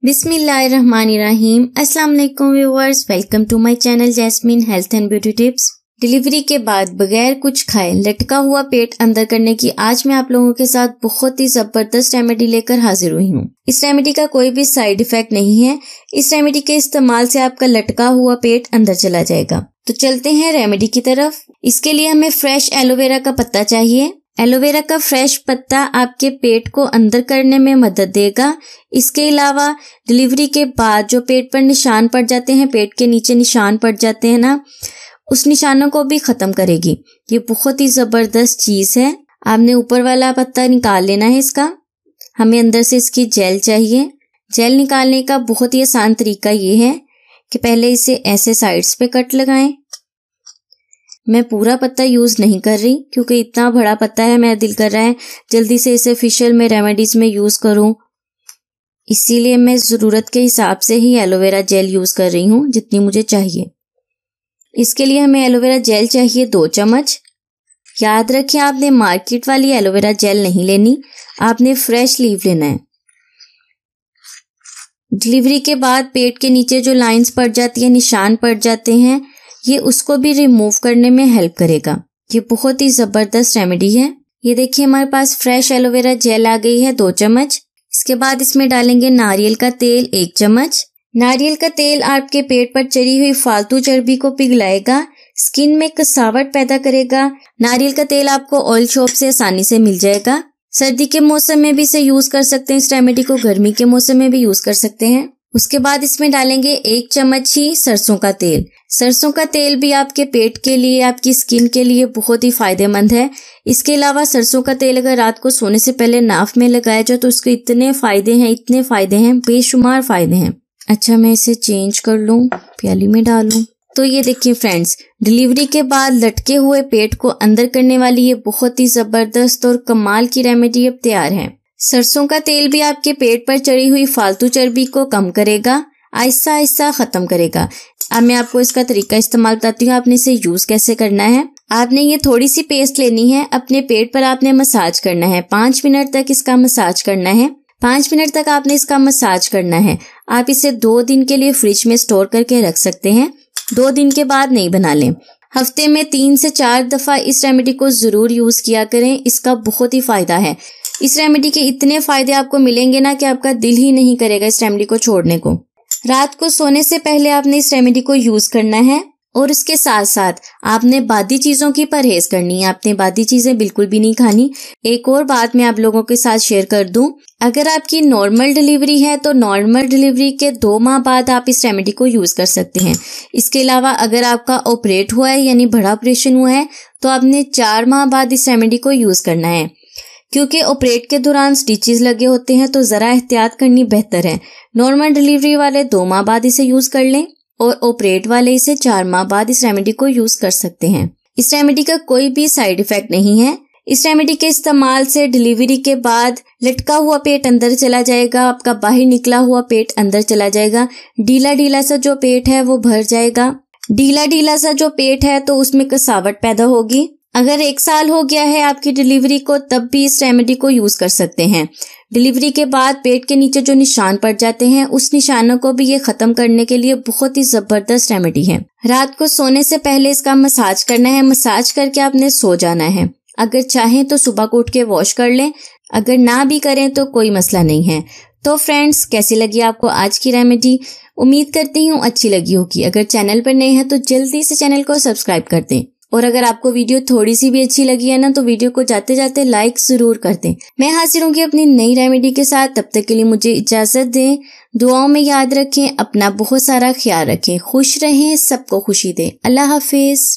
बिस्मिल्लाहिर्रहमानिर्रहीम। अस्सलाम वालेकुम viewers, welcome to my channel Jasmine health and beauty tips. Delivery के बाद बगैर कुछ खाए लटका हुआ पेट अंदर करने की आज मैं आप लोगों के साथ बहुत ही जबरदस्त रेमेडी लेकर हाजिर हुई हूँ। इस रेमेडी का कोई भी साइड इफेक्ट नहीं है। इस रेमेडी के इस्तेमाल से आपका लटका हुआ पेट अंदर चला जाएगा। तो चलते हैं रेमेडी की तरफ। इसके लिए हमें फ्रेश एलोवेरा का पत्ता चाहिए। एलोवेरा का फ्रेश पत्ता आपके पेट को अंदर करने में मदद देगा। इसके अलावा डिलीवरी के बाद जो पेट पर निशान पड़ जाते हैं, पेट के नीचे निशान पड़ जाते हैं ना, उस निशानों को भी खत्म करेगी। ये बहुत ही जबरदस्त चीज है। आपने ऊपर वाला पत्ता निकाल लेना है इसका। हमें अंदर से इसकी जेल चाहिए। जेल निकालने का बहुत ही आसान तरीका ये है कि पहले इसे ऐसे साइड्स पे कट लगाएं। मैं पूरा पत्ता यूज नहीं कर रही क्योंकि इतना बड़ा पत्ता है, मेरा दिल कर रहा है जल्दी से इसे फेशियल में रेमेडीज में यूज करूं, इसीलिए मैं जरूरत के हिसाब से ही एलोवेरा जेल यूज कर रही हूं जितनी मुझे चाहिए। इसके लिए हमें एलोवेरा जेल चाहिए 2 चम्मच। याद रखें, आपने मार्केट वाली एलोवेरा जेल नहीं लेनी, आपने फ्रेश लीफ लेना है। डिलीवरी के बाद पेट के नीचे जो लाइंस पड़ जाती है, निशान पड़ जाते हैं, ये उसको भी रिमूव करने में हेल्प करेगा। ये बहुत ही जबरदस्त रेमेडी है। ये देखिए हमारे पास फ्रेश एलोवेरा जेल आ गई है 2 चम्मच। इसके बाद इसमें डालेंगे नारियल का तेल 1 चम्मच। नारियल का तेल आपके पेट पर चढ़ी हुई फालतू चर्बी को पिघलाएगा, स्किन में कसावट पैदा करेगा। नारियल का तेल आपको ऑयल शॉप से आसानी से मिल जाएगा। सर्दी के मौसम में भी इसे यूज कर सकते हैं इस रेमेडी को, गर्मी के मौसम में भी यूज कर सकते हैं। उसके बाद इसमें डालेंगे 1 चम्मच ही सरसों का तेल। सरसों का तेल भी आपके पेट के लिए, आपकी स्किन के लिए बहुत ही फायदेमंद है। इसके अलावा सरसों का तेल अगर रात को सोने से पहले नाक में लगाया जाए तो उसके इतने फायदे हैं, बेशुमार फायदे हैं। अच्छा, मैं इसे चेंज कर लूं, प्याली में डालूं। तो ये देखिए फ्रेंड्स, डिलीवरी के बाद लटके हुए पेट को अंदर करने वाली ये बहुत ही जबरदस्त और कमाल की रेमेडी अब तैयार है। सरसों का तेल भी आपके पेट पर चढ़ी हुई फालतू चर्बी को कम करेगा, आहिस्ता आहिस्ता खत्म करेगा। अब मैं आपको इसका तरीका इस्तेमाल बताती हूँ, आपने इसे यूज कैसे करना है। आपने ये थोड़ी सी पेस्ट लेनी है, अपने पेट पर आपने मसाज करना है। 5 मिनट तक इसका मसाज करना है। 5 मिनट तक आपने इसका मसाज करना है। आप इसे 2 दिन के लिए फ्रिज में स्टोर करके रख सकते हैं। 2 दिन के बाद नहीं बना लें। हफ्ते में 3 से 4 दफा इस रेमेडी को जरूर यूज किया करें, इसका बहुत ही फायदा है। इस रेमेडी के इतने फायदे आपको मिलेंगे ना कि आपका दिल ही नहीं करेगा इस रेमेडी को छोड़ने को। रात को सोने से पहले आपने इस रेमेडी को यूज करना है और उसके साथ साथ आपने बादी चीजों की परहेज करनी है। आपने बादी चीजें बिल्कुल भी नहीं खानी। एक और बात मैं आप लोगों के साथ शेयर कर दूं, अगर आपकी नॉर्मल डिलीवरी है तो नॉर्मल डिलीवरी के 2 माह बाद आप इस रेमेडी को यूज कर सकते हैं। इसके अलावा अगर आपका ऑपरेट हुआ है यानी बड़ा ऑपरेशन हुआ है तो आपने 4 माह बाद इस रेमेडी को यूज करना है, क्योंकि ऑपरेट के दौरान स्टिचेस लगे होते हैं तो जरा एहतियात करनी बेहतर है। नॉर्मल डिलीवरी वाले 2 माह बाद इसे यूज कर लें और ऑपरेट वाले इसे 4 माह बाद इस रेमेडी को यूज कर सकते हैं। इस रेमेडी का कोई भी साइड इफेक्ट नहीं है। इस रेमेडी के इस्तेमाल से डिलीवरी के बाद लटका हुआ पेट अंदर चला जाएगा, आपका बाहर निकला हुआ पेट अंदर चला जाएगा। ढीला ढीला सा जो पेट है वो भर जाएगा। ढीला ढीला सा जो पेट है तो उसमें कसावट पैदा होगी। अगर 1 साल हो गया है आपकी डिलीवरी को तब भी इस रेमेडी को यूज कर सकते हैं। डिलीवरी के बाद पेट के नीचे जो निशान पड़ जाते हैं उस निशानों को भी ये खत्म करने के लिए बहुत ही जबरदस्त रेमेडी है। रात को सोने से पहले इसका मसाज करना है। मसाज करके आपने सो जाना है। अगर चाहें तो सुबह को उठ के वॉश कर लें, अगर ना भी करें तो कोई मसला नहीं है। तो फ्रेंड्स, कैसी लगी आपको आज की रेमेडी? उम्मीद करती हूँ अच्छी लगी होगी। अगर चैनल पर नए हैं तो जल्दी से चैनल को सब्सक्राइब कर दें और अगर आपको वीडियो थोड़ी सी भी अच्छी लगी है ना तो वीडियो को जाते जाते लाइक जरूर कर दें। मैं हाजिर होंगी अपनी नई रेमेडी के साथ, तब तक के लिए मुझे इजाजत दें। दुआओं में याद रखें, अपना बहुत सारा ख्याल रखें, खुश रहें, सबको खुशी दें। अल्लाह हाफिज।